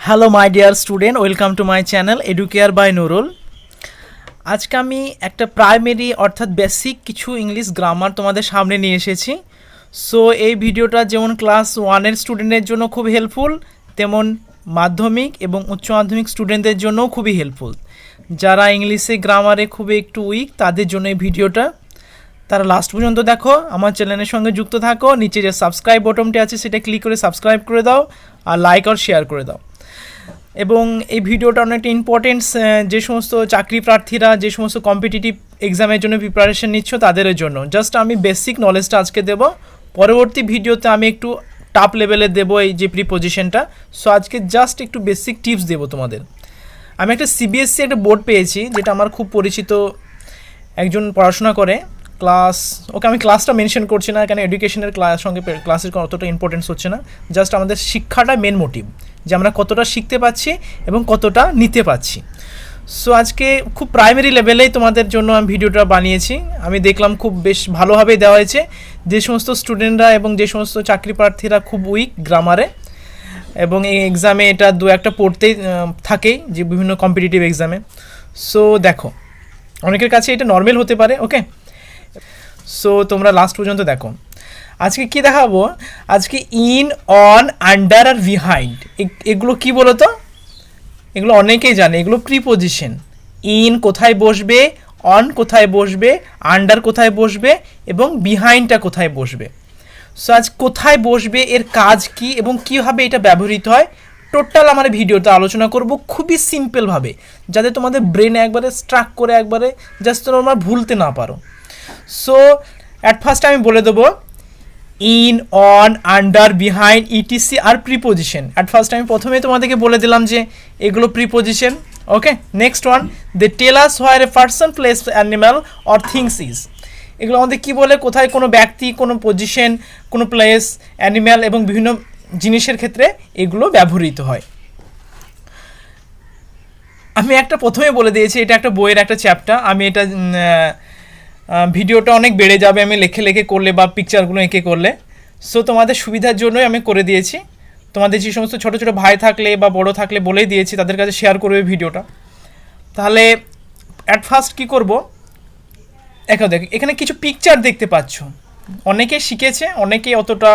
Hello my dear student, welcome to my channel Educare by Nurul. আজকে আমি একটা primary অর্থাৎ বেসিক কিছু ইংলিশ গ্রামার তোমাদের সামনে নিয়ে এসেছি। সো এই ভিডিওটা যেমন ক্লাস 1-এর স্টুডেন্টের জন্য খুব হেল্পফুল, তেমন মাধ্যমিক এবং উচ্চ মাধ্যমিক স্টুডেন্টদের জন্যও খুবই হেল্পফুল। যারা ইংলিশে গ্রামারে খুবই একটু উইক তাদের জন্য এই ভিডিওটা, তারা লাস্ট পর্যন্ত দেখো, আমার চ্যানেলের সঙ্গে যুক্ত থাকো। নিচে যে সাবস্ক্রাইব বটনটি আছে সেটা ক্লিক করে সাবস্ক্রাইব করে দাও, আর লাইক আর শেয়ার করে দাও। এবং এই ভিডিওটা অনেকটা ইম্পর্টেন্টস যে সমস্ত চাকরি প্রার্থীরা যে সমস্ত কম্পিটিটিভ এক্সামের জন্য প্রিপারেশন নিচ্ছ তাদের জন্য। জাস্ট আমি বেসিক নলেজটা আজকে দেবো, পরবর্তী ভিডিওতে আমি একটু টপ লেভেলে দেবো এই যে প্রিপোজিশনটা। সো আজকে জাস্ট একটু বেসিক টিপস দেবো তোমাদের। আমি একটা সিবিএসসি একটা বোর্ড পেয়েছি, যেটা আমার খুব পরিচিত একজন পড়াশোনা করে ওকে আমি ক্লাসটা মেনশন করছি না, কেন এডুকেশনের সঙ্গে ক্লাসের অতটা ইম্পর্টেন্স হচ্ছে না। জাস্ট আমাদের শিক্ষাটা মেন মোটিভ, যে আমরা কতটা শিখতে পাচ্ছি এবং কতটা নিতে পাচ্ছি। সো আজকে খুব প্রাইমারি লেভেলেই তোমাদের জন্য আমি ভিডিওটা বানিয়েছি। আমি দেখলাম খুব বেশ ভালোভাবেই দেওয়া হয়েছে। যে সমস্ত স্টুডেন্টরা এবং যে সমস্ত চাকরি প্রার্থীরা খুব উইক গ্রামারে, এবং এই এক্সামে এটা দু একটা পড়তেই থাকেই, যে বিভিন্ন কম্পিটিটিভ এক্সামে। সো দেখো, অনেকের কাছে এটা নর্মাল হতে পারে। ওকে, সো তোমরা লাস্ট পর্যন্ত দেখো। আজকে কি দেখাবো? আজকে ইন, অন, আন্ডার আর বিহাইন্ড, এগুলো কি বলো তো? এগুলো অনেকেই জানে, এগুলো প্রিপোজিশন। ইন কোথায় বসবে, অন কোথায় বসবে, আন্ডার কোথায় বসবে এবং বিহাইন্ডটা কোথায় বসবে। সো আজ কোথায় বসবে, এর কাজ কি এবং কীভাবে এটা ব্যবহৃত হয়, টোটাল আমার ভিডিওতে আলোচনা করব খুবই সিম্পলভাবে, যাতে তোমাদের ব্রেনে একবারে স্ট্রাক করে একবারে জাস্ট তোমরা ভুলতে না পারো। সো অ্যাট ফার্স্ট আমি বলে দেবো in, on, under, behind, ETC আর প্রিপোজিশন। অ্যাট ফার্স্ট আমি প্রথমে তোমাদেরকে বলে দিলাম যে এগুলো preposition. Okay, next one, they tell us where a person, place, animal or things is. এগুলো আমাদের কী বলে, কোথায় কোনো ব্যক্তি, কোনো পজিশন, কোনো প্লেস, অ্যানিম্যাল এবং বিভিন্ন জিনিসের ক্ষেত্রে এগুলো ব্যবহৃত হয়। আমি একটা প্রথমে বলে দিয়েছি, এটা একটা বইয়ের একটা চ্যাপ্টার। আমি এটা ভিডিওটা অনেক বেড়ে যাবে আমি লেখে করলে বা পিকচারগুলো এঁকে করলে। সো তোমাদের সুবিধার জন্যই আমি করে দিয়েছি। তোমাদের যে সমস্ত ছোটো ছোটো ভাই থাকলে বা বড় থাকলে বলেই দিয়েছি, তাদের কাছে শেয়ার করবে ভিডিওটা। তাহলে অ্যাট ফার্স্ট কী করবো, দেখো এখানে কিছু পিকচার দেখতে পাচ্ছ। অনেকে শিখেছে, অনেকে অতটা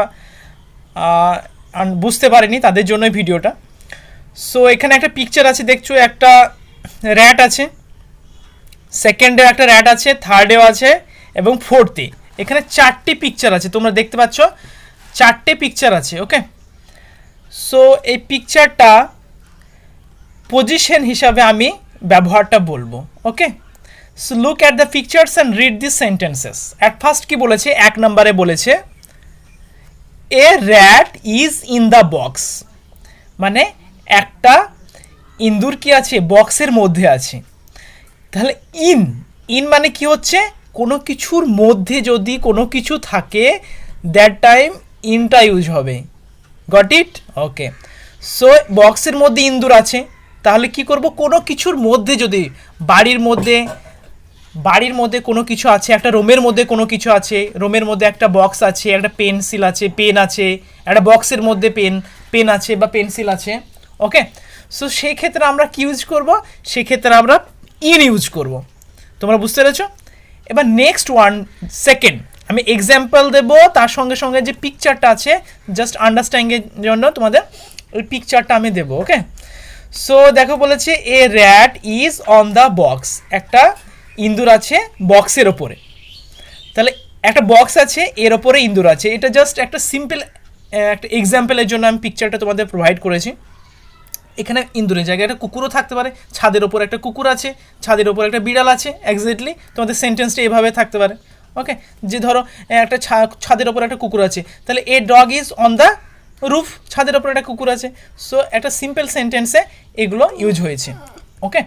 বুঝতে পারেনি, তাদের জন্যই ভিডিওটা। সো এখানে একটা পিকচার আছে, দেখছো একটা র্যাট আছে, সেকেন্ডে একটা র্যাট আছে, থার্ডেও আছে এবং ফোর্থে। এখানে 4টি পিকচার আছে, তোমরা দেখতে পাচ্ছ 4টে পিকচার আছে। ওকে, সো এই পিকচারটা পজিশন হিসাবে আমি ব্যবহারটা বলবো। Okay, so look at the pictures and read this sentences. At first কি বলেছে, 1 নম্বরে বলেছে a rat is in the box, মানে একটা ইঁদুর কি আছে, বক্সের মধ্যে আছে। তাহলে ইন, মানে কি হচ্ছে, কোনো কিছুর মধ্যে যদি কোনো কিছু থাকে, দ্যাট টাইম ইনটা ইউজ হবে। Got it? ওকে, সো বক্সের মধ্যে ইঁদুর আছে, তাহলে কি করব, কোনো কিছুর মধ্যে, যদি বাড়ির মধ্যে কোনো কিছু আছে, একটা রুমের মধ্যে কোনো কিছু আছে, রুমের মধ্যে একটা বক্স আছে, একটা পেন্সিল আছে, পেন আছে, একটা বক্সের মধ্যে পেন আছে বা পেন্সিল আছে। ওকে, সো সেই ক্ষেত্রে আমরা কি ইউজ করব, সেক্ষেত্রে আমরা ইন ইউজ করব। তোমরা বুঝতে পেরেছো? এবার নেক্সট ওয়ান, সেকেন্ড, আমি এক্সাম্পল দেব, তার সঙ্গে সঙ্গে যে পিকচারটা আছে জাস্ট আন্ডারস্ট্যান্ডিংয়ের জন্য তোমাদের ওই পিকচারটা আমি দেবো। ওকে, সো দেখো বলেছে a rat is on the box, একটা ইঁদুর আছে বক্সের ওপরে। তাহলে একটা বক্স আছে, এর ওপরে ইঁদুর আছে। এটা জাস্ট একটা সিম্পল একটা এক্সাম্পলের জন্য আমি পিকচারটা তোমাদের প্রোভাইড করেছি। এখানে ইঁদুরের জায়গায় একটা কুকুরও থাকতে পারে, ছাদের ওপর একটা কুকুর আছে, ছাদের ওপর একটা বিড়াল আছে। এক্স্যাক্টলি তোমাদের সেন্টেন্সটা এভাবে থাকতে পারে। ওকে, যে ধরো একটা ছাদের ওপর একটা কুকুর আছে, তাহলে a dog is on the roof, ছাদের ওপর একটা কুকুর আছে। সো একটা সিম্পল সেন্টেন্সে এগুলো ইউজ হয়েছে। ওকে,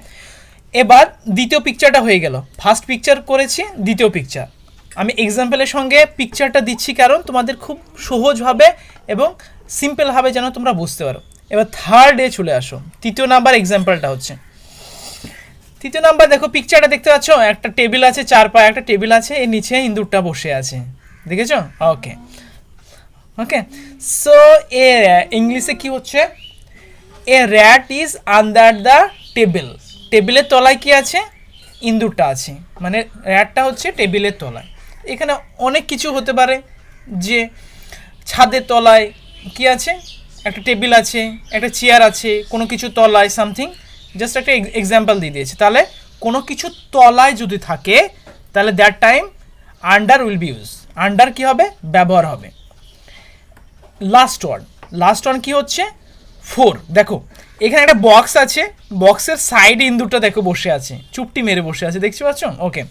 এবার দ্বিতীয় পিকচারটা হয়ে গেল। ফার্স্ট পিকচার করেছি, দ্বিতীয় পিকচার আমি এক্সাম্পলের সঙ্গে পিকচারটা দিচ্ছি, কারণ তোমাদের খুব সহজভাবে এবং সিম্পলভাবে যেন তোমরা বুঝতে পারো। এবার থার্ডে চলে আসো, তৃতীয় নাম্বার এক্সাম্পলটা হচ্ছে। তৃতীয় নাম্বার দেখো পিকচারটা দেখতে পাচ্ছ, একটা টেবিল আছে, 4 পায়ে একটা টেবিল আছে, এর নিচে ইঁদুরটা বসে আছে, দেখেছো? ওকে, ওকে, সো এ ইংলিশে কি হচ্ছে, এ rat is under the table, টেবিলের তলায় কি আছে, ইঁদুরটা আছে, মানে র্যাটটা হচ্ছে টেবিলের তলায়। এখানে অনেক কিছু হতে পারে, যে ছাদের তলায় কি আছে, একটা টেবিল আছে, একটা চেয়ার আছে, কোনো কিছু তলায় সামথিং, জাস্ট একটা এক্সাম্পল দিয়ে দিয়েছে। তাহলে কোনো কিছু তলায় যদি থাকে তাহলে that time under will be use, under কি হবে, ব্যবহার হবে। লাস্ট ওয়ান কি হচ্ছে, 4। দেখো এখানে একটা বক্স আছে, বক্সের সাইডে ইন্দুরটা দেখো বসে আছে, চুপটি মেরে বসে আছে, দেখতে পাচ্ছ? ওকে,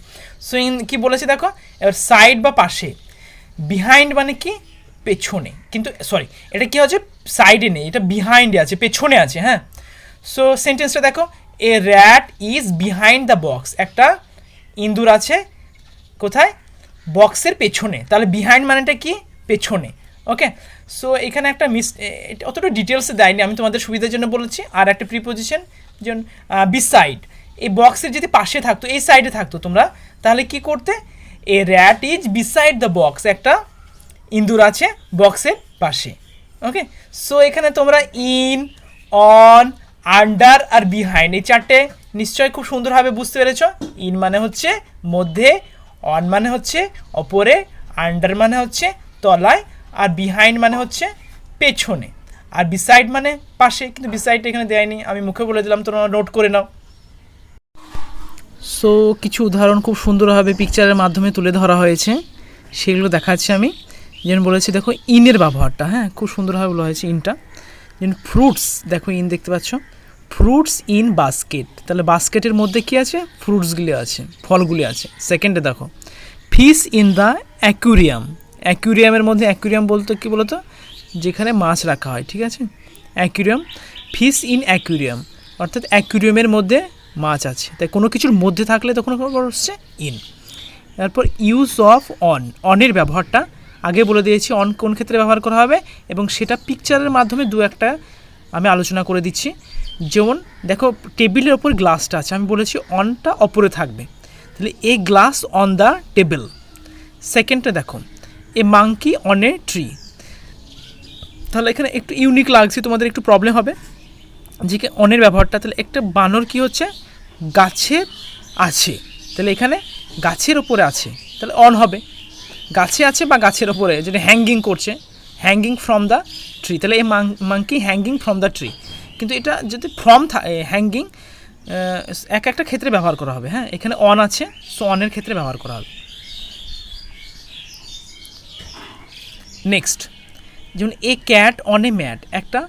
সো কি বলেছে দেখো, এবার সাইড বা পাশে, বিহাইন্ড মানে কি, পেছনে, কিন্তু সরি এটা কি হচ্ছে, সাইডে নেই, এটা বিহাইন্ডে আছে, পেছনে আছে। হ্যাঁ, সো সেন্টেন্সটা দেখো, এ rat is behind the box, একটা ইন্দুর আছে কোথায়, বক্সের পেছনে। তাহলে বিহাইন্ড মানেটা কি, পেছনে। ওকে, সো এখানে একটা অতটা ডিটেলসে দেয়নি, আমি তোমাদের সুবিধার জন্য বলেছি। আর একটা প্রিপোজিশন, যেমন বিসাইড, এই বক্সের যদি পাশে থাকতো, এই সাইডে থাকতো তোমরা, তাহলে কি করতে, a rat is beside the box, একটা ইন্দুর আছে বক্সের পাশে। ওকে, সো এখানে তোমরা ইন, অন, আন্ডার আর বিহাইন্ড, এই চারটে নিশ্চয়ই খুব সুন্দরভাবে বুঝতে পেরেছ। ইন মানে হচ্ছে মধ্যে, অন মানে হচ্ছে ওপরে, আন্ডার মানে হচ্ছে তলায়, আর বিহাইন্ড মানে হচ্ছে পেছনে, আর বিসাইড মানে পাশে, কিন্তু বিসাইডটা এখানে দেয়নি, আমি মুখে বলে দিলাম, তোমরা নোট করে নাও। সো কিছু উদাহরণ খুব সুন্দরভাবে পিকচারের মাধ্যমে তুলে ধরা হয়েছে, সেগুলো দেখাচ্ছি আমি। যেমন বলেছি দেখো ইনের ব্যবহারটা, হ্যাঁ খুব সুন্দরভাবে বলা হয়েছে ইনটা। যেমন ফ্রুটস, দেখো ইন দেখতে পাচ্ছ, ফ্রুটস ইন বাস্কেট, তাহলে বাস্কেটের মধ্যে কি আছে, ফ্রুটসগুলি আছে, ফলগুলি আছে। সেকেন্ডে দেখো ফিশ ইন দ্য অ্যাকুরিয়াম, অ্যাকুরিয়ামের মধ্যে, অ্যাকুরিয়াম বলতে কি বলতো, যেখানে মাছ রাখা হয়, ঠিক আছে, অ্যাকুরিয়াম, ফিশ ইন অ্যাকুরিয়াম, অর্থাৎ অ্যাকুরিয়ামের মধ্যে মাছ আছে, তাই কোনো কিছুর মধ্যে থাকলে তখন হচ্ছে ইন। তারপর ইউজ অফ অন, অনের ব্যবহারটা আগে বলে দিয়েছি, অন কোন ক্ষেত্রে ব্যবহার করা হবে, এবং সেটা পিকচারের মাধ্যমে দু একটা আমি আলোচনা করে দিচ্ছি। যেমন দেখো টেবিলের ওপর গ্লাসটা আছে, আমি বলেছি অনটা ওপরে থাকবে, তাহলে a glass on the table. সেকেন্ডটা দেখো a monkey on a tree, তাহলে এখানে একটু ইউনিক লাগছে, তোমাদের একটু প্রবলেম হবে যে অনের ব্যবহারটা। তাহলে একটা বানর কি হচ্ছে, গাছে আছে, তাহলে এখানে গাছের ওপরে আছে, তাহলে অন হবে, গাছে আছে বা গাছের ওপরে, যেটা হ্যাঙ্গিং করছে, হ্যাঙ্গিং ফ্রম দ্য ট্রি, তাহলে এই monkey hanging from the tree. কিন্তু এটা যদি ফ্রম হ্যাঙ্গিং এক একটা ক্ষেত্রে ব্যবহার করা হবে। হ্যাঁ, এখানে অন আছে, সো অনের ক্ষেত্রে ব্যবহার করা হবে। নেক্সট, যেমন a cat on a mat, একটা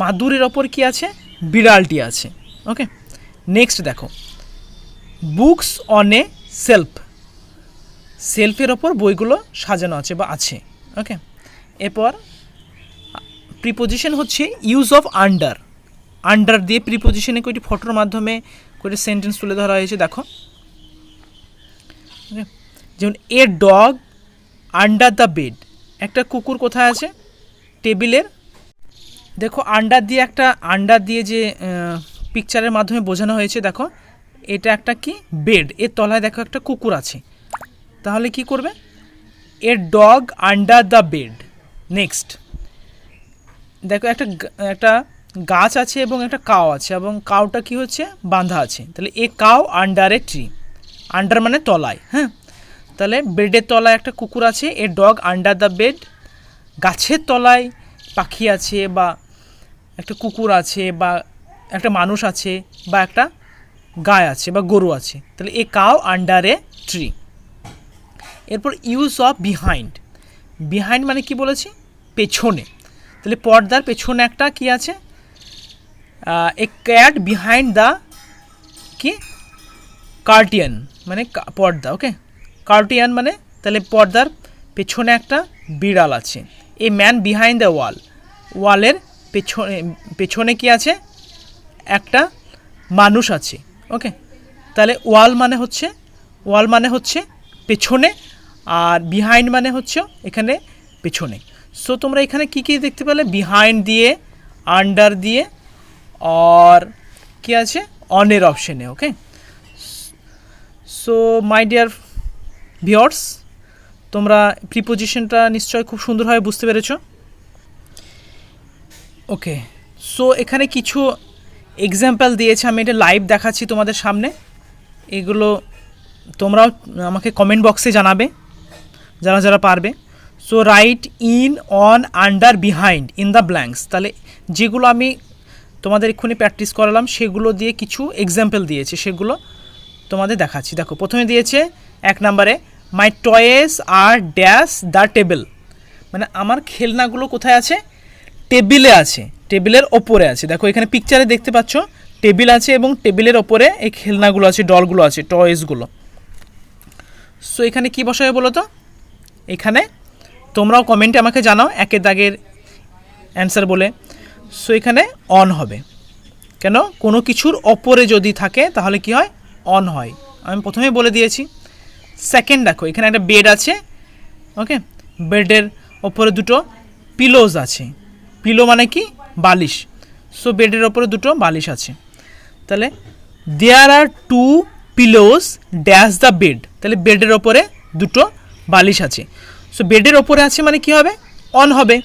মাদুরের ওপর কি আছে, বিড়ালটি আছে। ওকে, নেক্সট দেখো বুকস অন এ সেলফ, সেলফের ওপর বইগুলো সাজানো আছে বা আছে। ওকে, এরপর প্রিপোজিশন হচ্ছে ইউজ অফ আন্ডার, আন্ডার দিয়ে প্রিপোজিশনে কয়টি ফটোর মাধ্যমে কয়টি সেন্টেন্স তুলে ধরা হয়েছে দেখো। ওকে, যেমন a dog under the bed, একটা কুকুর কোথায় আছে, টেবিলের। দেখো আন্ডার দিয়ে, একটা আন্ডার দিয়ে যে পিকচারের মাধ্যমে বোঝানো হয়েছে, দেখো এটা একটা কি বেড, এর তলায় দেখো একটা কুকুর আছে, তাহলে কি করবে, a dog under the bed. Next দেখো একটা গাছ আছে এবং একটা কাউ আছে, এবং কাউটা কি হচ্ছে, বাঁধা আছে, তাহলে a cow under a tree, under মানে তলায়। হ্যাঁ, তাহলে বেডের তলায় একটা কুকুর আছে, a dog under the bed, গাছের তলায় পাখি আছে বা একটা কুকুর আছে বা একটা মানুষ আছে বা একটা গায় আছে বা গরু আছে, তাহলে a cow under a tree. এরপর ইউজ অফ বিহাইন্ড, বিহাইন্ড মানে কি বলেছি, পেছনে, তাহলে পর্দার পেছনে একটা কি আছে, এ ক্যাট বিহাইন্ড দ্য কি কার্টিয়ান, মানে পর্দা। ওকে, কার্টিয়ান মানে তাহলে পর্দার পেছনে একটা বিড়াল আছে। এ ম্যান বিহাইন্ড দ্য ওয়াল, ওয়ালের পেছনে কি আছে, একটা মানুষ আছে। ওকে, তাহলে ওয়াল মানে হচ্ছে পেছনে, আর বিহাইন্ড মানে হচ্ছে এখানে পেছনে। সো তোমরা এখানে কি কি দেখতে পেলে, বিহাইন্ড দিয়ে, আন্ডার দিয়ে, আর কি আছে, অনের অপশনে। ওকে, সো মাই ডিয়ার ভিউয়ার্স, তোমরা প্রিপোজিশনটা নিশ্চয়ই খুব সুন্দরভাবে বুঝতে পেরেছো। ওকে, সো এখানে কিছু এক্সাম্পল দিয়েছে, আমি এটা লাইভ দেখাচ্ছি তোমাদের সামনে। এগুলো তোমরাও আমাকে কমেন্ট বক্সে জানাবে যারা যারা পারবে। So right in, on, under, behind in the blanks. তাহলে যেগুলো আমি তোমাদের এক্ষুনি প্র্যাকটিস করালাম সেগুলো দিয়ে কিছু এক্সাম্পল দিয়েছে, সেগুলো তোমাদের দেখাচ্ছি। দেখো প্রথমে দিয়েছে 1 নম্বরে, my toys are dash the table, মানে আমার খেলনাগুলো কোথায় আছে? টেবিলে আছে, টেবিলের ওপরে আছে। দেখো এখানে পিকচারে দেখতে পাচ্ছ টেবিল আছে এবং টেবিলের ওপরে এই খেলনাগুলো আছে, ডলগুলো আছে, টয়েসগুলো। সো এখানে কি বসাবে বলো তো? এখানে তোমরাও কমেন্টে আমাকে জানাও একের দাগের অ্যান্সার বলে। সো এখানে অন হবে, কেন? কোনো কিছুর ওপরে যদি থাকে তাহলে কি হয়? অন হয়, আমি প্রথমেই বলে দিয়েছি। সেকেন্ড দেখো, এখানে একটা বেড আছে, ওকে, বেডের ওপরে দুটো পিলোজ আছে। পিলো মানে কি? বালিশ। সো বেডের ওপরে দুটো বালিশ আছে, তাহলে দেয়ার আর 2 পিলোজ ড্যাশ দ্য বেড, তাহলে বেডের ওপরে দুটো বালিশ আছে। সো বেডের ওপরে আছে মানে কি হবে? অন হবে।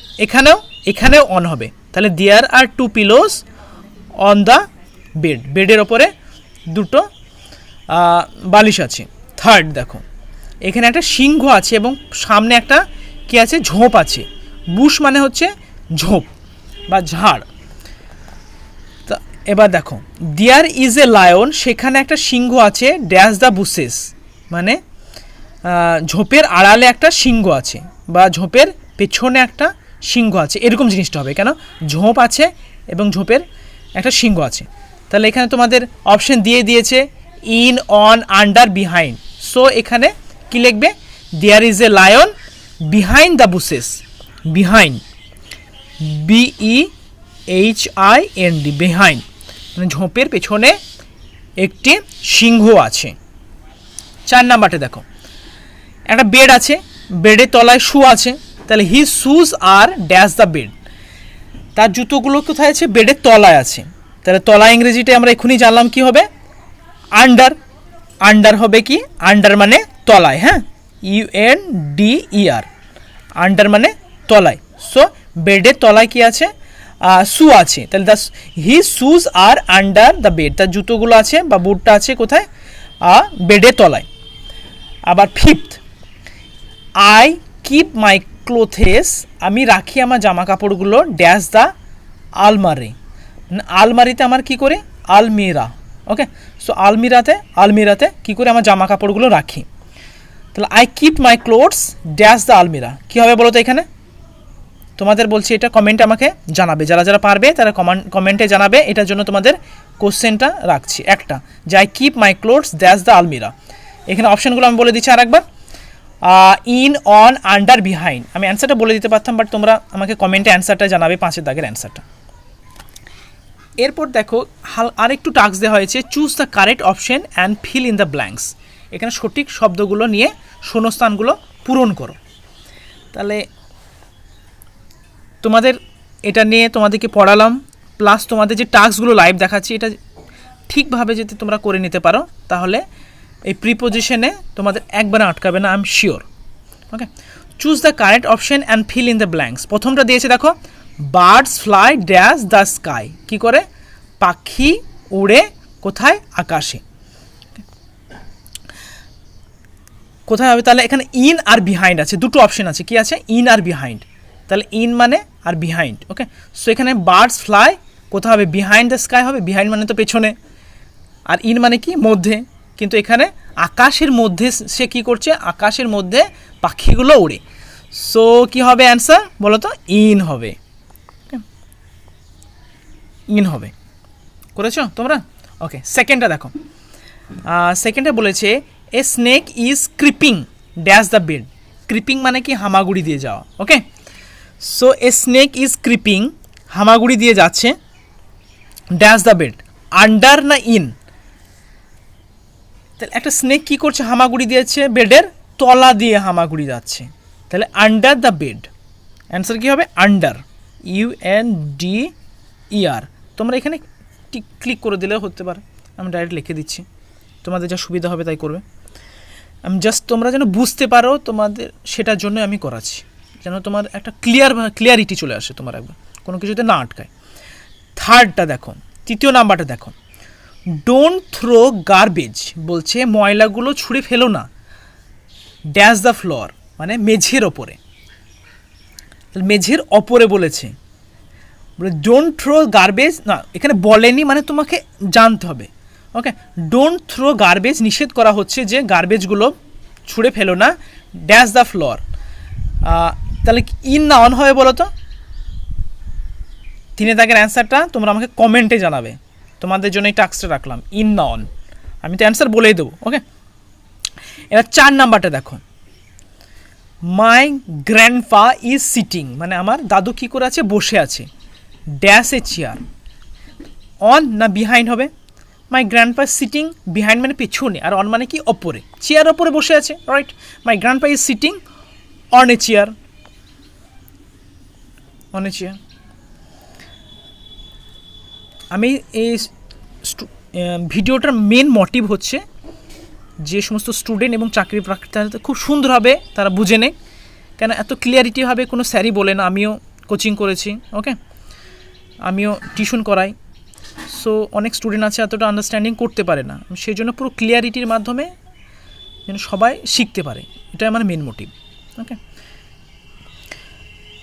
এখানেও অন হবে, তাহলে দেয়ার আর 2 পিলোজ অন দ্য বেড, বেডের ওপরে দুটো বালিশ আছে। থার্ড দেখো, এখানে একটা সিংহ আছে এবং সামনে একটা কি আছে? ঝোপ আছে। বুশ মানে হচ্ছে ঝোপ বা ঝাড়। তা এবার দেখো, দেয়ার ইজ এ লায়ন, সেখানে একটা সিংহ আছে, ড্যাশ দ্য বুশেস, মানে ঝোপের আড়ালে একটা সিংহ আছে বা ঝোপের পেছনে একটা সিংহ আছে, এরকম জিনিসটা হবে। কেন? ঝোপ আছে এবং ঝোপের একটা সিংহ আছে। তাহলে এখানে তোমাদের অপশন দিয়ে দিয়েছে in, on, under, behind. So এখানে কি লিখবে? There is a lion behind the bushes, behind, BEHIND, behind, মানে ঝোপের পেছনে একটি সিংহ আছে। 4 নাম্বারটা দেখো, একটা বেড আছে, বেডের তলায় শু আছে, তাহলে his shoes are dash the bed, তার জুতোগুলো কোথায় আছে? বেডের তলায় আছে। তাহলে তলা ইংরেজিতে আমরা এখনই জানলাম কি হবে? আন্ডার। আন্ডার হবে কি? আন্ডার মানে তলায়, হ্যাঁ, UNDER, আন্ডার মানে তলায়। সো বেডের তলায় কি আছে? শু আছে, তাহলে his shoes are under the bed, তার জুতোগুলো আছে বা বুটটা আছে কোথায়? বেডের তলায়। আবার fifth, I keep my clothes, আমি রাখি আমার জামা কাপড়গুলো ড্যাশ দ্য আলমারি, আলমারিতে আমার কি করে? আলমিরা, ওকে। সো আলমিরাতে কি করে আমার জামা কাপড়গুলো রাখি? তাহলে I keep my clothes dash the almirah, কী হবে বলো তো? এখানে তোমাদের বলছি, এটা কমেন্টে আমাকে জানাবে, যারা যারা পারবে তারা কমেন্টে জানাবে। এটার জন্য তোমাদের কোশ্চেনটা রাখছি একটা, যে I keep my clothes dash the almirah. এখানে অপশানগুলো আমি বলে দিচ্ছি আরেকবার, ইন, অন, আন্ডার, বিহাইন্ড। আমি অ্যান্সারটা বলে দিতে পারতাম, বাট তোমরা আমাকে কমেন্টে অ্যান্সারটা জানাবে, 5 দাগের অ্যান্সারটা। এরপর দেখো আরেকটু টাস্ক দেওয়া হয়েছে, choose the correct option and fill in the blanks. এখানে সঠিক শব্দগুলো নিয়ে শূন্যস্থানগুলো পূরণ করো। তাহলে তোমাদের এটা নিয়ে তোমাদেরকে পড়ালাম, প্লাস তোমাদের যে টাস্কগুলো লাইভ দেখাচ্ছি, এটা ঠিকভাবে যদি তোমরা করে নিতে পারো তাহলে এই প্রিপোজিশনে তোমাদের একবারে আটকাবে না, I am sure. Okay, choose the correct option and fill in the blanks. প্রথমটা দিয়েছে দেখো, birds fly dash the sky, কী করে? পাখি উড়ে কোথায়? আকাশে। কোথায় হবে? তাহলে এখানে ইন আর বিহাইন্ড আছে, দুটো অপশন আছে, কি আছে? ইন আর বিহাইন্ড। তাহলে ইন মানে আর বিহাইন্ড, ওকে। সো এখানে বার্ডস ফ্লাই কোথায় হবে? বিহাইন্ড দ্য স্কাই হবে, বিহাইন্ড মানে তো পেছনে, আর ইন মানে কি? মধ্যে। কিন্তু এখানে আকাশের মধ্যে সে কী করছে? আকাশের মধ্যে পাখিগুলো ওড়ে। সো কি হবে অ্যান্সার বলো তো? ইন হবে, ইন হবে। করেছো তোমরা? ওকে, সেকেন্ডটা দেখো, সেকেন্ডে বলেছে a snake is creeping dash the bed. Creeping মানে কি? হামাগুড়ি দিয়ে যাওয়া, okay. So a snake is creeping, হামাগুড়ি দিয়ে যাচ্ছে, ড্যাশ দ্য বেড, আন্ডার না ইন? তাহলে একটা স্নেক কী করছে? হামাগুড়ি দিয়েছে বেডের তলা দিয়ে, হামাগুড়ি যাচ্ছে, তাহলে আন্ডার দ্য বেড। অ্যান্সার কী হবে? Under, UNDER। তোমরা এখানে ক্লিক করে দিলেও হতে পারে, আমি ডাইরেক্ট লিখে দিচ্ছি, তোমাদের যা সুবিধা হবে তাই করবে। আমি জাস্ট তোমরা যেন বুঝতে পারো, তোমাদের সেটার জন্য আমি করাচ্ছি, যেন তোমার একটা ক্লিয়ারিটি চলে আসে তোমার, একবার কোনো কিছুতে না আটকায়। থার্ডটা দেখো, তৃতীয় নাম্বারটা দেখো, ডোন্ট থ্রো গার্বেজ, বলছে ময়লাগুলো ছুঁড়ে ফেলো না, ড্যাশ দ্য ফ্লোর, মানে মেঝের ওপরে, মেঝের ওপরে বলেছে, বলে ডোন্ট থ্রো গার্বেজ, না এখানে বলেনি, মানে তোমাকে জানতে হবে। ওকে, ডোন্ট থ্রো গার্বেজ, নিষেধ করা হচ্ছে যে গার্বেজগুলো ছুঁড়ে ফেলো না, ড্যাশ দ্য ফ্লোর। তাহলে ইন না অন হবে বলো তো? 3 দাগের অ্যান্সারটা তোমরা আমাকে কমেন্টে জানাবে, তোমাদের জন্য এই টাস্কটা রাখলাম, ইন না অন, আমি তো অ্যান্সার বলেই দেবো। ওকে, এবার 4 নাম্বারটা দেখো, মাই গ্র্যান্ডফা ইজ সিটিং, মানে আমার দাদু কী করে আছে, বসে আছে, ড্যাশ এ চেয়ার, অন না বিহাইন্ড হবে? মাই গ্র্যান্ডপা সিটিং, বিহাইন্ড মানে পেছনে, আর অন মানে কি, ওপরে, চেয়ার ওপরে বসে আছে, right? My grandpa is sitting on a chair, on a chair. আমি এই ভিডিওটার মেন মোটিভ হচ্ছে যে সমস্ত স্টুডেন্ট এবং চাকরি প্রার্থী খুব সুন্দরভাবে তারা বুঝে নেয়, কেন এত ক্লিয়ারিটিভাবে কোনো স্যারই বলে না। আমিও কোচিং করেছি, ওকে, আমিও টিউশন করাই, সো অনেক স্টুডেন্ট আছে এতটা আন্ডারস্ট্যান্ডিং করতে পারে না, সেই জন্য পুরো ক্লিয়ারিটির মাধ্যমে যেন সবাই শিখতে পারে, এটাই আমার মেন মোটিভ। ওকে,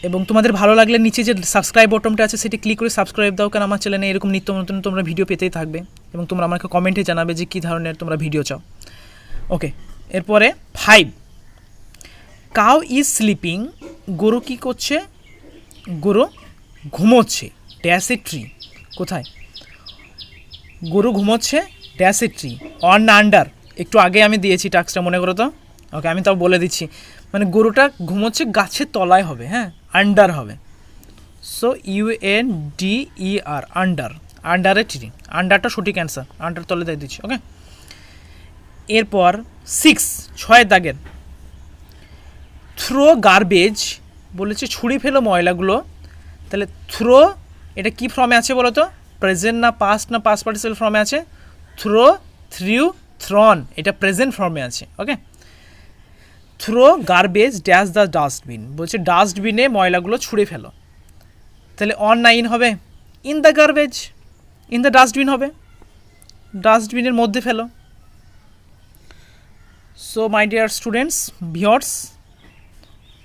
এবং তোমাদের ভালো লাগলে নিচে যে সাবস্ক্রাইব বটনটা আছে সেটি ক্লিক করে সাবস্ক্রাইব দাও, কারণ আমার চ্যানেলে এরকম নিত্য নতুন তোমরা ভিডিও পেতেই থাকবে, এবং তোমরা আমাকে কমেন্টে জানাবে যে কী ধরনের তোমরা ভিডিও চাও। ওকে, এরপরে 5, কাউ ইজ স্লিপিং, গরু কী করছে, গরু ঘুমোচ্ছে, ড্যাশ এ ট্রি, কোথায়, গরু ঘুমোচ্ছে, ড্যাশ এ ট্রি, অন না আন্ডার? একটু আগে আমি দিয়েছি টাস্কটা, মনে করো তো। ওকে, আমি তাও বলে দিচ্ছি, মানে গরুটা ঘুমোচ্ছে গাছের তলায় হবে, হ্যাঁ, আন্ডার হবে, সো UNDER, আন্ডার, আন্ডারে ট্রি, আন্ডারটা সঠিক অ্যান্সার, আন্ডার তলে দিয়ে দিচ্ছি। ওকে, এরপর 6 দাগের, থ্রো গার্বেজ, বলেছে ছুঁড়ে ফেলো ময়লাগুলো, তাহলে থ্রো এটা কি ফর্মে আছে বলো তো? প্রেজেন্ট না পাস্ট না পাস্ট পার্টিসিপল ফর্মে আছে? থ্রো, থ্রিউ, থ্রন, এটা প্রেজেন্ট ফর্মে আছে। Okay, throw garbage dash the dustbin, বলছে ডাস্টবিনে ময়লাগুলো ছুঁড়ে ফেলো, তাহলে অন না ইন হবে? In the garbage, in the dustbin হবে, ডাস্টবিনের মধ্যে ফেলো। So my dear students, viewers,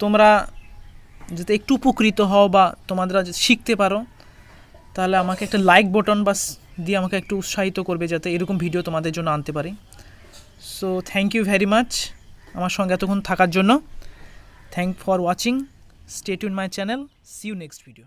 তোমরা যাতে একটু উপকৃত হও বা তোমরা শিখতে পারো, তাহলে আমাকে একটা লাইক বটন বাস দিয়ে আমাকে একটু উৎসাহিত করবে যাতে এরকম ভিডিও তোমাদের জন্য আনতে পারি। So thank you very much আমার সঙ্গে এতক্ষণ থাকার জন্য। Thank for watching, stay tune my channel, see you next video.